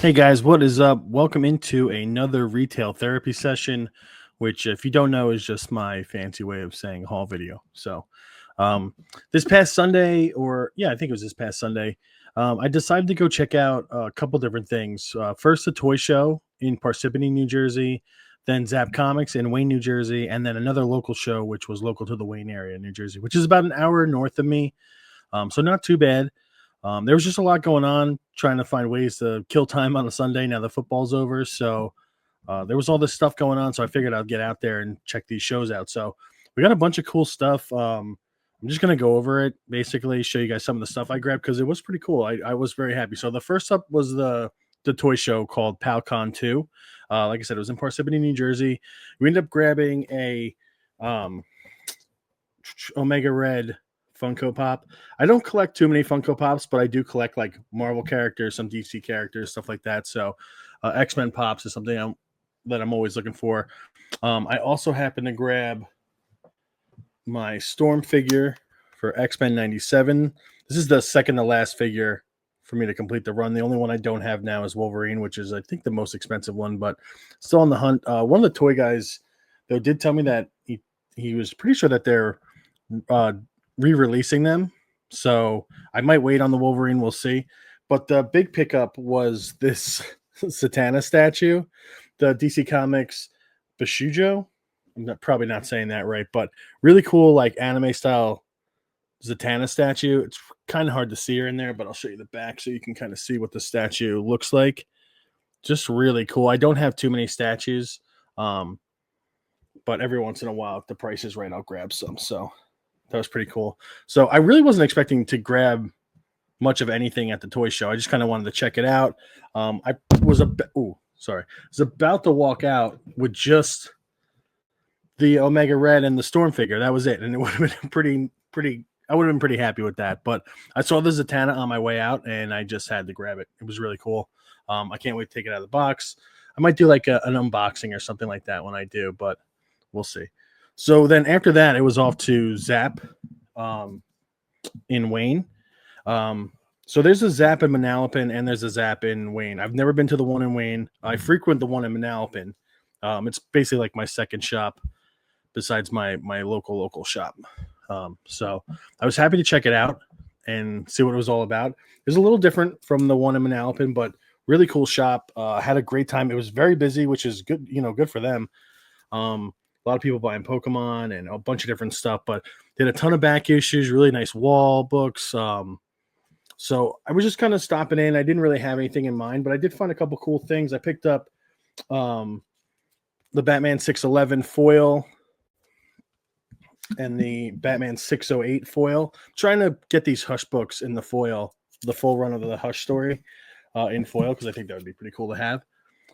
Hey guys, what is up? Welcome into another retail therapy session, which, if you don't know, is just my fancy way of saying haul video. Um, this past Sunday, I think it was this past Sunday, I decided to go check out a couple different things. First, the toy show in Parsippany, New Jersey, then Zapp Comics in Wayne, New Jersey, and then another local show, which was local to the Wayne area, New Jersey, which is about an hour north of me. So not too bad. There was just a lot going on, trying to find ways to kill time on a Sunday. Now the football's over, so there was all this stuff going on. So I figured I'd get out there and check these shows out. So we got a bunch of cool stuff. I'm just gonna go over it, basically show you guys some of the stuff I grabbed because it was pretty cool. I was very happy. So the first up was the toy show called Palcon 2. Like I said, it was in Parsippany, New Jersey. We ended up grabbing a um, Omega Red Funko Pop. I don't collect too many Funko Pops, but I do collect like Marvel characters, some DC characters, stuff like that. So X-Men Pops is something that I'm always looking for. I also happen to grab my Storm figure for X-Men 97. This is the second to last figure for me to complete the run. The only one I don't have now is Wolverine, which is, I think, the most expensive one, but still on the hunt. One of the toy guys, though, did tell me that he was pretty sure that they're re-releasing them, so I might wait on the Wolverine. We'll see. But the big pickup was this Satana statue, the DC Comics Bashujo. I'm probably not saying that right, but really cool, like anime style Zatanna statue. It's kind of hard to see her in there, but I'll show you the back so you can kind of see what the statue looks like. Just really cool. I don't have too many statues, but every once in a while, if the price is right, I'll grab some. So that was pretty cool. So I really wasn't expecting to grab much of anything at the toy show. I just kind of wanted to check it out. I was about to walk out with just the Omega Red and the Storm figure. That was it, and it would have been pretty. I would have been pretty happy with that. But I saw the Zatanna on my way out, and I just had to grab it. It was really cool. I can't wait to take it out of the box. I might do like an unboxing or something like that when I do, but we'll see. So then after that, it was off to Zapp in Wayne. So there's a Zapp in Manalapan and there's a Zapp in Wayne. I've never been to the one in Wayne. I frequent the one in Manalapan. It's basically like my second shop besides my local shop. So I was happy to check it out and see what it was all about. It was a little different from the one in Manalapan, but really cool shop. Had a great time. It was very busy, which is good, good for them. A lot of people buying Pokemon and a bunch of different stuff, but they had a ton of back issues, really nice wall books. So I was just kind of stopping in. I didn't really have anything in mind, but I did find a couple cool things. I picked up the Batman 611 foil and the Batman 608 foil. I'm trying to get these Hush books in the foil, the full run of the Hush story in foil, because I think that would be pretty cool to have.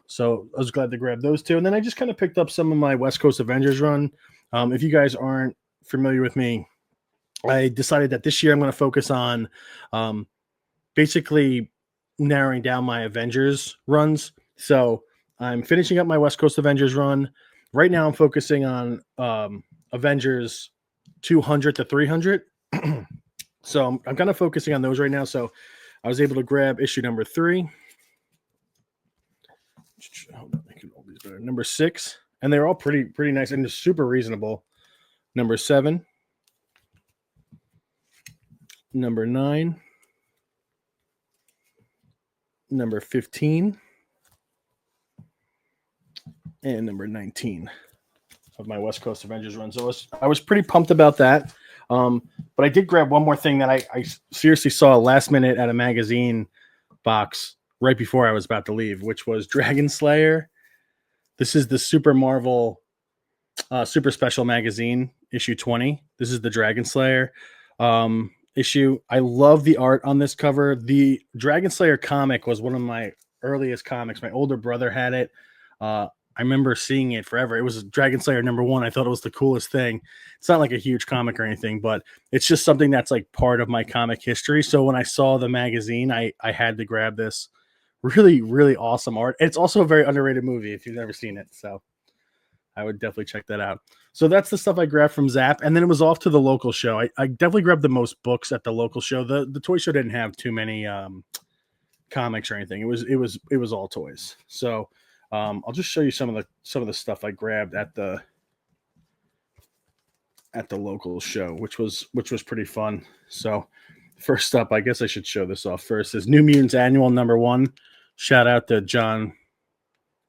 So I was glad to grab those two. And then I just kind of picked up some of my West Coast Avengers run. If you guys aren't familiar with me, I decided that this year I'm going to focus on basically narrowing down my Avengers runs. So I'm finishing up my West Coast Avengers run. Right now I'm focusing on Avengers 200 to 300. So I'm kind of focusing on those right now. So I was able to grab issue number 3. Number 6, and they're all pretty nice and just super reasonable. Number 7, number 9, number 15, and number 19 of my West Coast Avengers run. So I was pretty pumped about that. But I did grab one more thing that I seriously saw last minute at a magazine box right before I was about to leave, which was Dragon Slayer. This is the Super Marvel Super Special Magazine, issue 20. This is the Dragon Slayer issue. I love the art on this cover. The Dragon Slayer comic was one of my earliest comics. My older brother had it. I remember seeing it forever. It was Dragon Slayer #1. I thought it was the coolest thing. It's not like a huge comic or anything, but it's just something that's like part of my comic history. So when I saw the magazine, I had to grab this. Really, really awesome art. It's also a very underrated movie if you've never seen it. So I would definitely check that out. So that's the stuff I grabbed from Zapp. And then it was off to the local show. I definitely grabbed the most books at the local show. The toy show didn't have too many comics or anything. It was all toys. So I'll just show you some of the stuff I grabbed at the local show, which was pretty fun. So first up, I guess I should show this off first, is New Mutants Annual #1. Shout out to John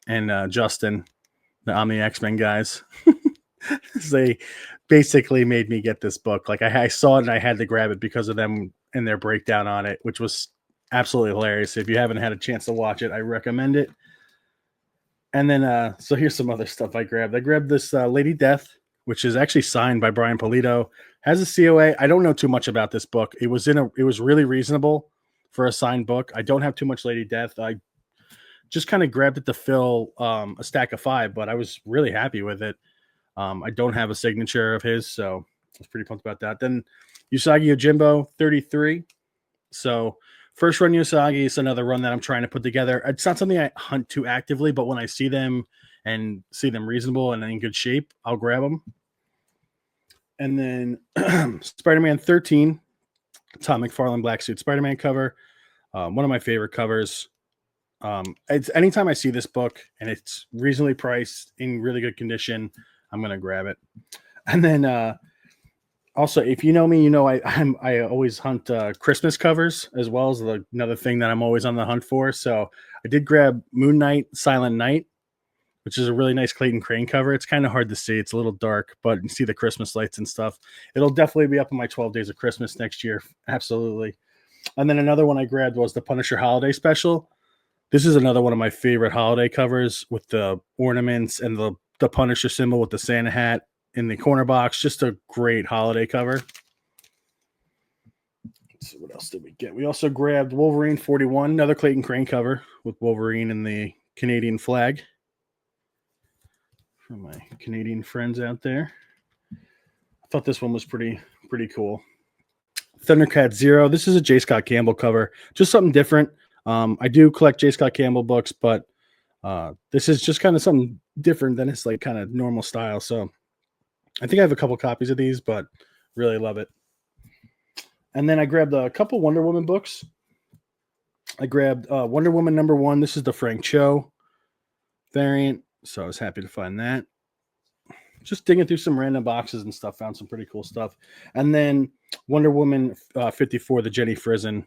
and Justin, the Omni X-Men guys. They basically made me get this book. Like I saw it and I had to grab it because of them and their breakdown on it, which was absolutely hilarious. If you haven't had a chance to watch it, I recommend it. And then, so here's some other stuff I grabbed. I grabbed this Lady Death, which is actually signed by Brian Pulido. Has a COA. I don't know too much about this book. It was really reasonable for a signed book. I don't have too much Lady Death. I just kind of grabbed it to fill a stack of 5, but I was really happy with it. I don't have a signature of his, so I was pretty pumped about that. Then Usagi Yojimbo 33. So first run Usagi is another run that I'm trying to put together. It's not something I hunt too actively, but when I see them and see them reasonable and in good shape, I'll grab them. And then Spider-Man 13, Tom McFarlane Black Suit Spider-Man cover. One of my favorite covers. It's anytime I see this book and it's reasonably priced in really good condition, I'm gonna grab it. And then also, if you know me, you know I always hunt Christmas covers as well as another thing that I'm always on the hunt for. So I did grab Moon Knight Silent Night, which is a really nice Clayton Crane cover. It's kind of hard to see. It's a little dark, but you see the Christmas lights and stuff. It'll definitely be up in my 12 Days of Christmas next year. Absolutely. And then another one I grabbed was the Punisher Holiday Special. This is another one of my favorite holiday covers with the ornaments and the Punisher symbol with the Santa hat in the corner box. Just a great holiday cover. Let's see, what else did we get? We also grabbed Wolverine 41, another Clayton Crane cover with Wolverine and the Canadian flag. For my Canadian friends out there, I thought this one was pretty cool. Thundercat Zero. This is a J. Scott Campbell cover, just something different. I do collect J. Scott Campbell books, but this is just kind of something different than its like kind of normal style. So I think I have a couple copies of these, but really love it. And then I grabbed a couple Wonder Woman books. I grabbed Wonder Woman #1. This is the Frank Cho variant. So I was happy to find that. Just digging through some random boxes and stuff, found some pretty cool stuff. And then Wonder Woman 54, the Jenny Frison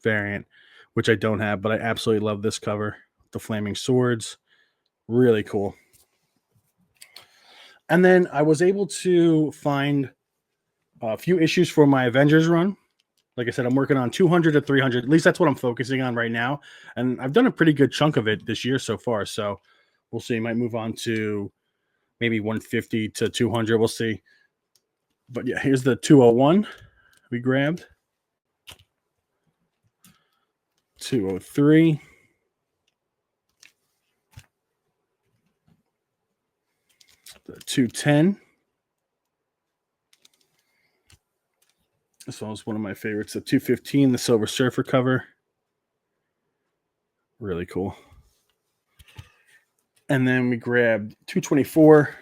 variant, which I don't have, but I absolutely love this cover. The flaming swords. Really cool. And then I was able to find a few issues for my Avengers run. Like I said, I'm working on 200 to 300. At least that's what I'm focusing on right now. And I've done a pretty good chunk of it this year so far. So we'll see. Might move on to maybe 150 to 200. We'll see. But yeah, here's the 201 we grabbed. 203. The 210. This one was one of my favorites. The 215, the Silver Surfer cover. Really cool. And then we grabbed 224.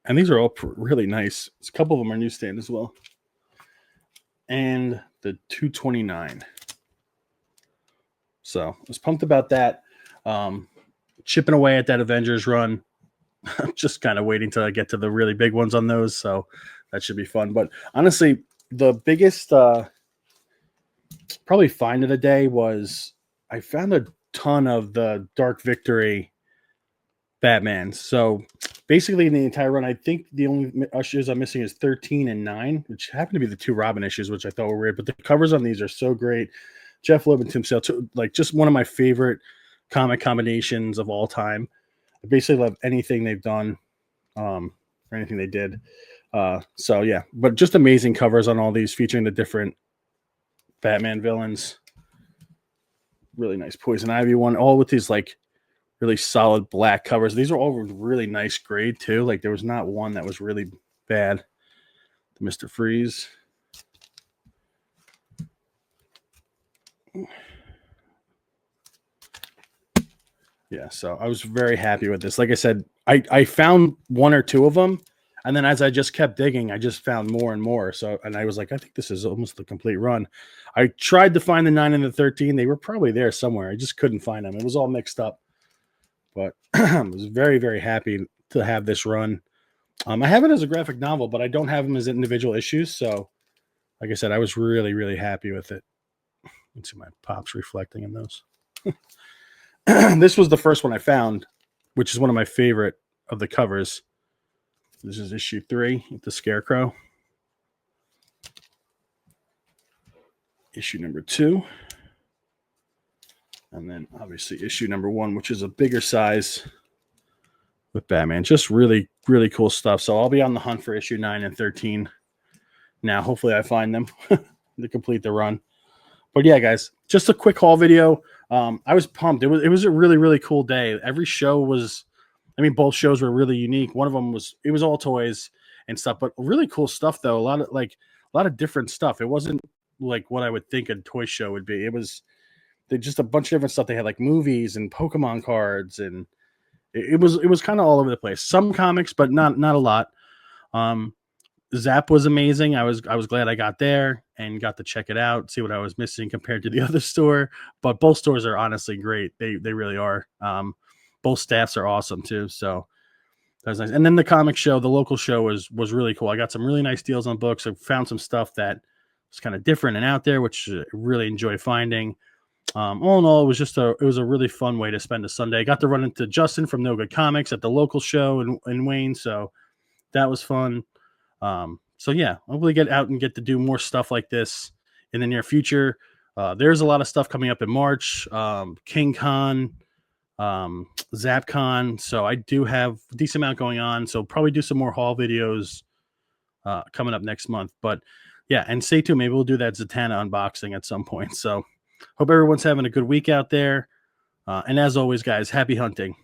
And these are all really nice. A couple of them are newsstand as well. And the 229. So I was pumped about that. Chipping away at that Avengers run. I'm just kind of waiting till I get to the really big ones on those. So that should be fun. But honestly, the biggest probably find of the day was I found a ton of the Dark Victory Batman. So basically in the entire run, I think the only issues I'm missing is 13 and 9, which happen to be the 2 Robin issues, which I thought were weird. But the covers on these are so great. Jeff Loeb and Tim Sale, like just one of my favorite comic combinations of all time. I basically love anything they've done, or anything they did. So yeah, but just amazing covers on all these featuring the different Batman villains. Really nice Poison Ivy one, all with these like really solid black covers. These are all really nice grade too. Like there was not one that was really bad. The Mr. Freeze. Yeah, so I was very happy with this. Like I said, I found 1 or 2 of them, And then as I just kept digging, I just found more and more. So, and I was like, I think this is almost the complete run. I tried to find the 9 and the 13. They were probably there somewhere. I just couldn't find them. It was all mixed up. But I was very, very happy to have this run. I have it as a graphic novel, but I don't have them as individual issues. So, like I said, I was really, really happy with it. You can see my pops reflecting in those. This was the first one I found, which is one of my favorite of the covers. This is issue 3 with the Scarecrow. Issue number 2. And then obviously issue number 1, which is a bigger size with Batman. Just really, really cool stuff. So I'll be on the hunt for issue 9 and 13. Now, hopefully I find them to complete the run. But yeah, guys, just a quick haul video. I was pumped. It was a really, really cool day. Every show was, I mean, both shows were really unique. One of them was, it was all toys and stuff, but really cool stuff though. A lot of different stuff. It wasn't like what I would think a toy show would be. It was just a bunch of different stuff. They had like movies and Pokemon cards, and it was kind of all over the place. Some comics, but not a lot. Zapp was amazing. I was glad I got there and got to check it out, see what I was missing compared to the other store. But both stores are honestly great. They really are. Both staffs are awesome too. So that was nice. And then the comic show, the local show was really cool. I got some really nice deals on books. I found some stuff that was kind of different and out there, which I really enjoy finding. All in all, it was a really fun way to spend a Sunday. I got to run into Justin from No Good Comics at the local show in Wayne, so that was fun. So yeah, hopefully get out and get to do more stuff like this in the near future. There's a lot of stuff coming up in March. King Con, Zapp Con. So I do have a decent amount going on. So probably do some more haul videos coming up next month. But yeah, and stay tuned. Maybe we'll do that Zatanna unboxing at some point. So hope everyone's having a good week out there. And as always, guys, happy hunting.